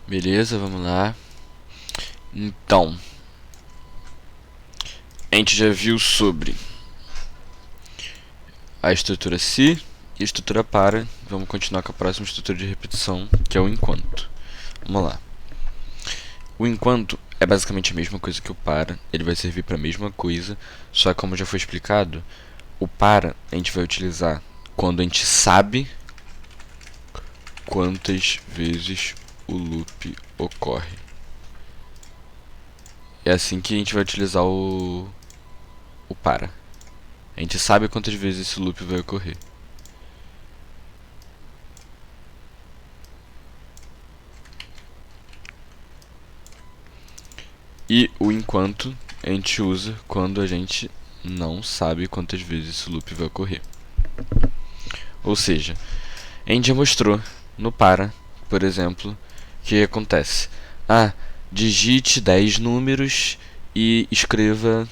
Beleza, vamos lá. Então, a gente já viu sobre a estrutura se e a estrutura para. Vamos continuar com a próxima estrutura de repetição, que é o enquanto. Vamos lá. O enquanto é basicamente a mesma coisa que o para, ele vai servir para a mesma coisa, só que como já foi explicado, o para a gente vai utilizar quando a gente sabe quantas vezes o loop ocorre. É assim que a gente vai utilizar o para. A gente sabe quantas vezes esse loop vai ocorrer. E o enquanto a gente usa quando a gente não sabe quantas vezes esse loop vai ocorrer. Ou seja, a gente já mostrou no para, por exemplo, que acontece. Digite 10 números e escreva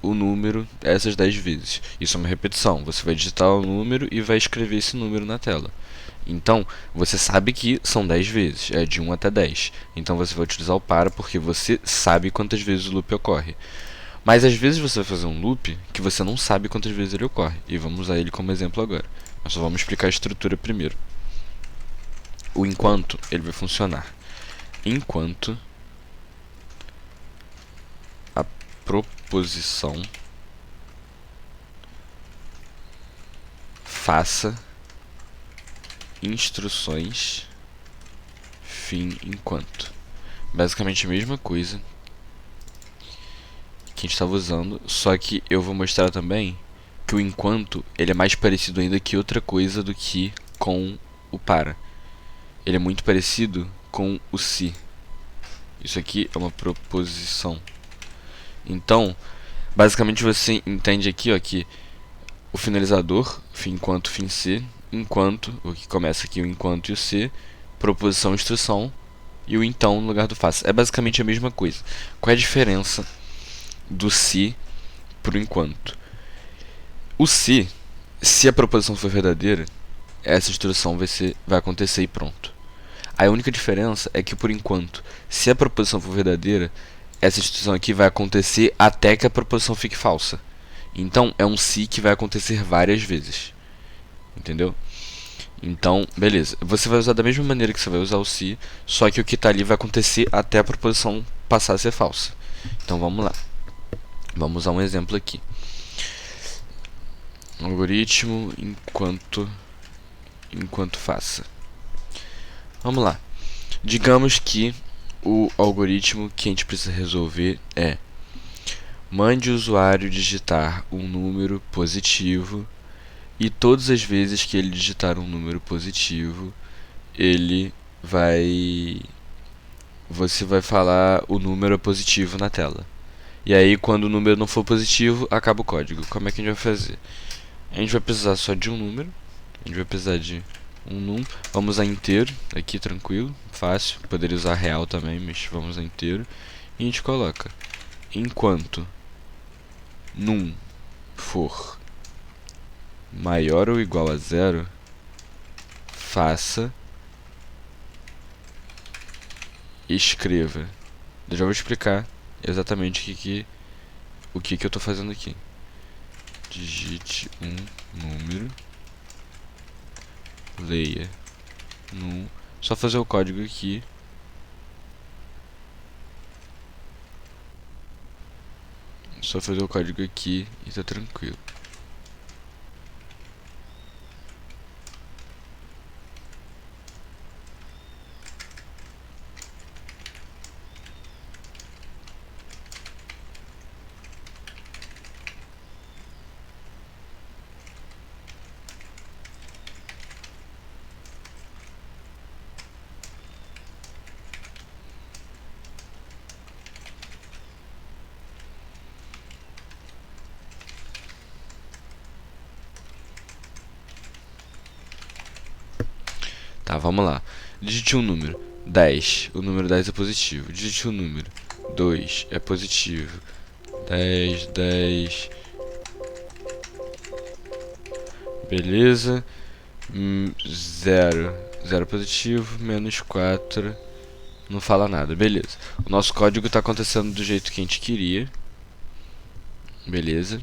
o número essas 10 vezes. Isso é uma repetição. Você vai digitar o número e vai escrever esse número na tela. Então, você sabe que são 10 vezes, é de 1 até 10. Então você vai utilizar o para porque você sabe quantas vezes o loop ocorre. Mas às vezes você vai fazer um loop que você não sabe quantas vezes ele ocorre. E vamos usar ele como exemplo agora. Nós só vamos explicar a estrutura primeiro. O enquanto, ele vai funcionar enquanto a proposição faça instruções fim enquanto. Basicamente a mesma coisa que a gente estava usando, só que eu vou mostrar também que o enquanto ele é mais parecido ainda que outra coisa do que com o para. Ele é muito parecido com o se. Isso aqui é uma proposição. Então, basicamente você entende aqui, ó, que o finalizador, fim enquanto, fim se, enquanto, o que começa aqui o enquanto e o se, proposição, instrução, e o então no lugar do faça. É basicamente a mesma coisa. Qual é a diferença do se pro enquanto? O se a proposição for verdadeira, essa instrução vai acontecer e pronto. A única diferença é que por enquanto, se a proposição for verdadeira, essa instrução aqui vai acontecer até que a proposição fique falsa. Então é um se que vai acontecer várias vezes. Entendeu? Então, beleza. Você vai usar da mesma maneira que você vai usar o se, só que o que está ali vai acontecer até a proposição passar a ser falsa. Então vamos lá. Vamos usar um exemplo aqui. Algoritmo enquanto faça. Vamos lá. Digamos que o algoritmo que a gente precisa resolver é: mande o usuário digitar um número positivo e todas as vezes que ele digitar um número positivo, você vai falar o número positivo na tela. E aí, quando o número não for positivo, acaba o código. Como é que a gente vai fazer? A gente vai precisar só de um número. A gente vai precisar de um num. Vamos usar inteiro aqui, tranquilo, fácil. Poderia usar real também, mas vamos usar inteiro. E a gente coloca: enquanto num for maior ou igual a zero, faça, escreva. Eu já vou explicar exatamente o que eu estou fazendo aqui. Digite um número, leia num. Só fazer o código aqui. Só fazer o código aqui e tá tranquilo. Tá, vamos lá. Digite um número 10. O número 10 é positivo. Digite um número 2 é positivo. 10, 10. Beleza. 0. 0 positivo. Menos 4. Não fala nada, beleza. O nosso código está acontecendo do jeito que a gente queria. Beleza.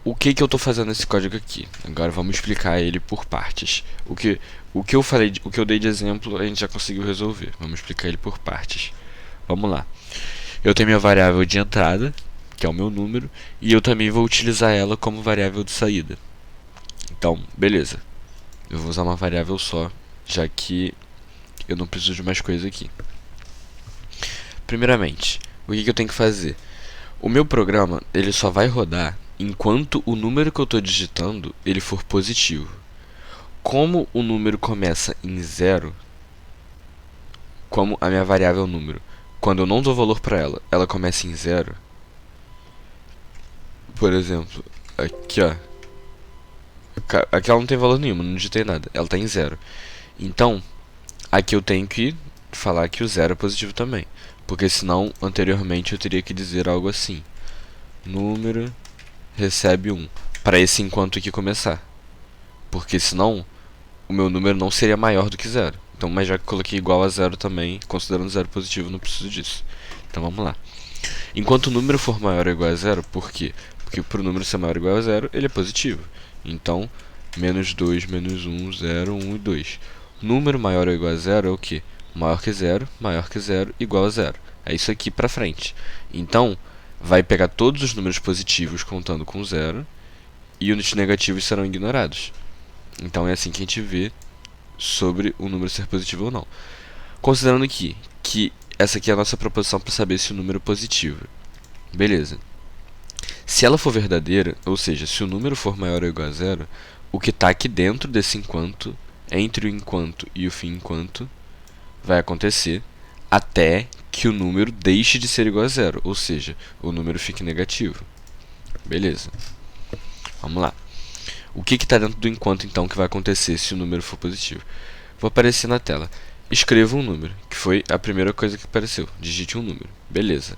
O que eu estou fazendo nesse código aqui? Agora vamos explicar ele por partes. O que eu falei, o que eu dei de exemplo, a gente já conseguiu resolver. Vamos explicar ele por partes. Vamos lá. Eu tenho minha variável de entrada, que é o meu número, e eu também vou utilizar ela como variável de saída. Então, beleza. Eu vou usar uma variável só, já que eu não preciso de mais coisa aqui. Primeiramente, o que eu tenho que fazer? O meu programa, ele só vai rodar enquanto o número que eu estou digitando ele for positivo. Como o número começa em 0, como a minha variável número, quando eu não dou valor para ela, ela começa em 0. Por exemplo, aqui ó, aqui ela não tem valor nenhum, não digitei nada, ela está em 0. Então, aqui eu tenho que falar que o 0 é positivo também, porque senão anteriormente eu teria que dizer algo assim: número recebe 1, para esse enquanto aqui começar, porque senão o meu número não seria maior do que 0. Então, mas já que coloquei igual a 0 também, considerando 0 positivo, não preciso disso. Então vamos lá. Enquanto o número for maior ou igual a 0, por quê? Porque para o número ser maior ou igual a 0, ele é positivo. Então, menos 2, menos 1, 0, 1 e 2. Número maior ou igual a 0 é o quê? Maior que 0, igual a 0. É isso aqui para frente. Então, vai pegar todos os números positivos contando com 0 e os negativos serão ignorados. Então é assim que a gente vê sobre o número ser positivo ou não. Considerando que essa aqui é a nossa proposição para saber se o número é positivo. Beleza. Se ela for verdadeira, ou seja, se o número for maior ou igual a 0, o que está aqui dentro desse enquanto, entre o enquanto e o fim enquanto, vai acontecer até que o número deixe de ser igual a 0, ou seja, o número fique negativo. Beleza. Vamos lá. O que está dentro do enquanto, então, que vai acontecer se o número for positivo? Vou aparecer na tela. Escreva um número, que foi a primeira coisa que apareceu. Digite um número. Beleza.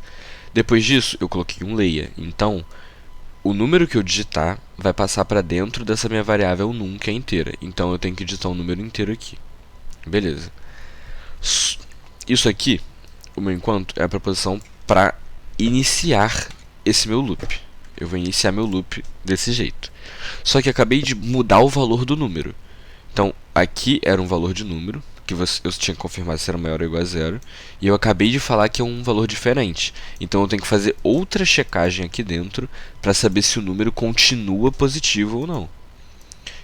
Depois disso, eu coloquei um leia. Então, o número que eu digitar vai passar para dentro dessa minha variável num, que é inteira. Então, eu tenho que digitar um número inteiro aqui. Beleza. Isso aqui, o meu enquanto, é a proposição para iniciar esse meu loop. Eu vou iniciar meu loop desse jeito. Só que acabei de mudar o valor do número. Então, aqui era um valor de número, que eu tinha que confirmar se era maior ou igual a 0. E eu acabei de falar que é um valor diferente. Então, eu tenho que fazer outra checagem aqui dentro para saber se o número continua positivo ou não.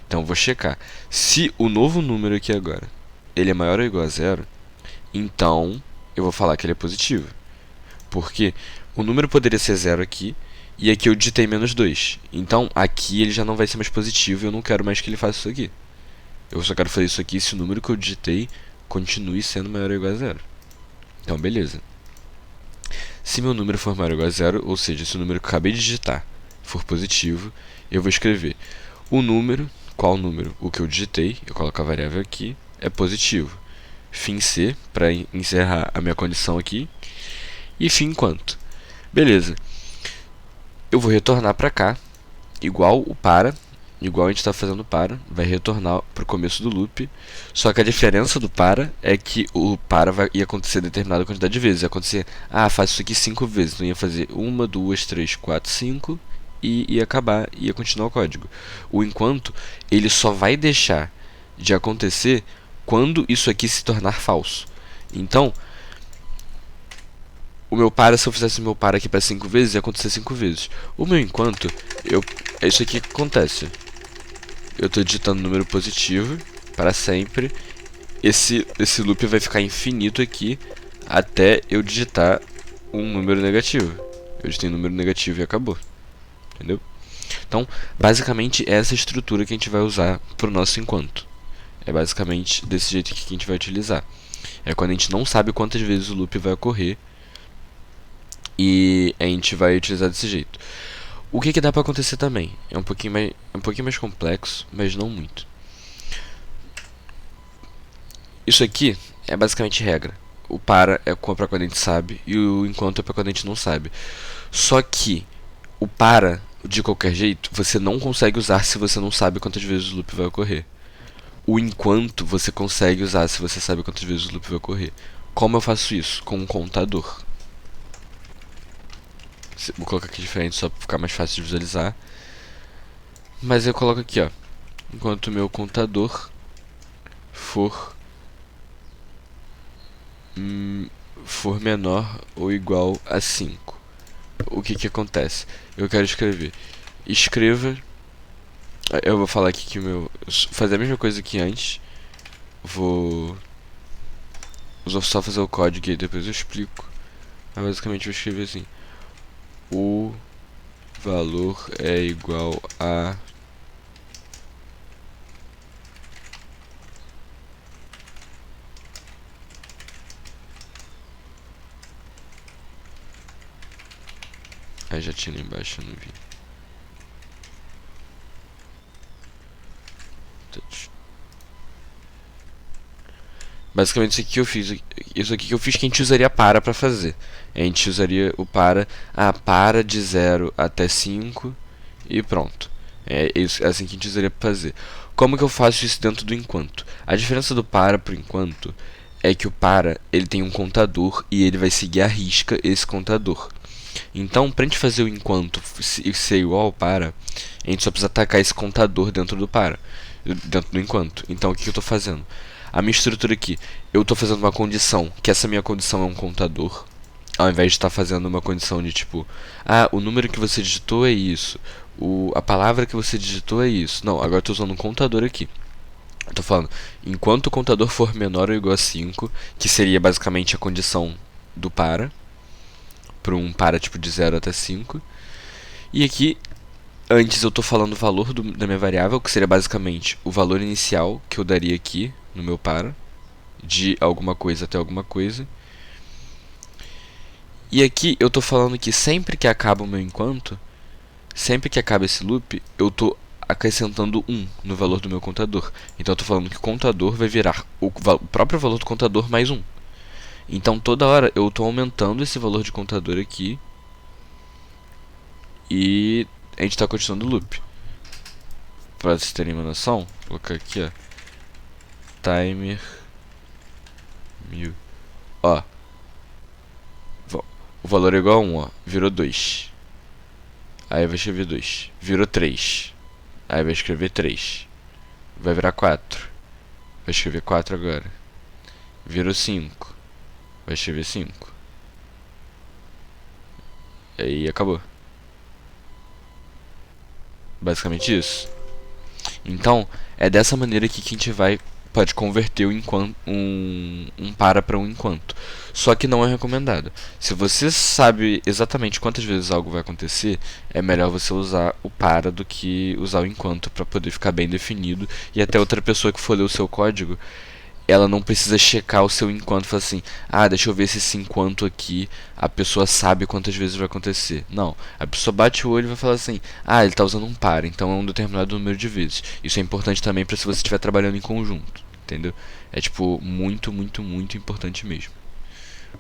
Então, eu vou checar. Se o novo número aqui agora, ele é maior ou igual a 0, então eu vou falar que ele é positivo. Porque o número poderia ser 0 aqui, e aqui eu digitei menos 2. Então, aqui ele já não vai ser mais positivo e eu não quero mais que ele faça isso aqui. Eu só quero fazer isso aqui se o número que eu digitei continue sendo maior ou igual a 0. Então, beleza. Se meu número for maior ou igual a 0, ou seja, se o número que eu acabei de digitar for positivo, eu vou escrever o número, qual número? O que eu digitei, eu coloco a variável aqui, é positivo. Fim C, para encerrar a minha condição aqui. E fim quanto? Beleza. Eu vou retornar para cá, igual o para, igual a gente está fazendo para, vai retornar para o começo do loop. Só que a diferença do para é que o para ia acontecer determinada quantidade de vezes. Ia acontecer, faço isso aqui 5 vezes. Então ia fazer 1, 2, 3, 4, 5 e ia acabar, ia continuar o código. O enquanto, ele só vai deixar de acontecer quando isso aqui se tornar falso. Então, o meu para, se eu fizesse o meu para aqui para 5 vezes, ia acontecer 5 vezes. O meu enquanto, é isso aqui que acontece. Eu estou digitando número positivo para sempre. Esse loop vai ficar infinito aqui até eu digitar um número negativo. Eu digitei um número negativo e acabou. Entendeu? Então, basicamente, essa é a estrutura que a gente vai usar para o nosso enquanto. É basicamente desse jeito aqui que a gente vai utilizar. É quando a gente não sabe quantas vezes o loop vai ocorrer. E a gente vai utilizar desse jeito. O que dá pra acontecer também? É um pouquinho mais complexo, mas não muito. Isso aqui é basicamente regra. O para é pra quando a gente sabe e o enquanto é pra quando a gente não sabe. Só que o para, de qualquer jeito, você não consegue usar se você não sabe quantas vezes o loop vai ocorrer. O enquanto você consegue usar se você sabe quantas vezes o loop vai ocorrer. Como eu faço isso? Com um contador. Vou colocar aqui diferente só para ficar mais fácil de visualizar. Mas eu coloco aqui, ó. Enquanto o meu contador for menor ou igual a 5. O que acontece? Eu quero escrever. Escreva. Eu vou falar aqui que o meu. Fazer a mesma coisa que antes. Vou só fazer o código e depois eu explico. Mas basicamente eu vou escrever assim: o valor é igual a já tinha lá embaixo, eu não vi. Basicamente isso aqui que eu fiz. Isso aqui que eu fiz que a gente usaria para fazer. A gente usaria o para de 0 até 5 e pronto. É assim que a gente usaria para fazer. Como que eu faço isso dentro do enquanto? A diferença do para pro enquanto é que o para ele tem um contador e ele vai seguir à risca esse contador. Então, para a gente fazer o enquanto ser igual ao para, a gente só precisa atacar esse contador dentro do dentro do enquanto. Então, o que eu estou fazendo? A minha estrutura aqui, eu estou fazendo uma condição, que essa minha condição é um contador, ao invés de estar fazendo uma condição de tipo, o número que você digitou é isso, a palavra que você digitou é isso. Não, agora eu estou usando um contador aqui. Estou falando, enquanto o contador for menor ou igual a 5, que seria basicamente a condição do para um para tipo de 0 até 5. E aqui, antes eu estou falando o valor da minha variável, que seria basicamente o valor inicial que eu daria aqui no meu para, de alguma coisa até alguma coisa. E aqui eu estou falando que sempre que acaba o meu enquanto, sempre que acaba esse loop, eu estou acrescentando 1 no valor do meu contador. Então eu estou falando que o contador vai virar o próprio valor do contador mais 1. Então toda hora eu estou aumentando esse valor de contador aqui e a gente está continuando o loop. Para vocês terem uma noção, vou colocar aqui, ó, timer 1000. Ó, o valor é igual a 1, ó, virou 2. Aí vai escrever 2. Virou 3. Aí vai escrever 3. Vai virar 4. Vai escrever 4 agora. Virou 5. Vai escrever 5. Aí acabou. Basicamente isso. Então, é dessa maneira aqui que a gente pode converter um para um enquanto. Só que não é recomendado. Se você sabe exatamente quantas vezes algo vai acontecer, é melhor você usar o para do que usar o enquanto para poder ficar bem definido e até outra pessoa que for ler o seu código, ela não precisa checar o seu enquanto e falar assim, deixa eu ver se esse enquanto aqui a pessoa sabe quantas vezes vai acontecer. Não, a pessoa bate o olho e vai falar assim, ele está usando um para, então é um determinado número de vezes. Isso é importante também para se você estiver trabalhando em conjunto, entendeu? É tipo muito, muito, muito importante mesmo.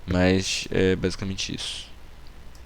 Mas é basicamente isso.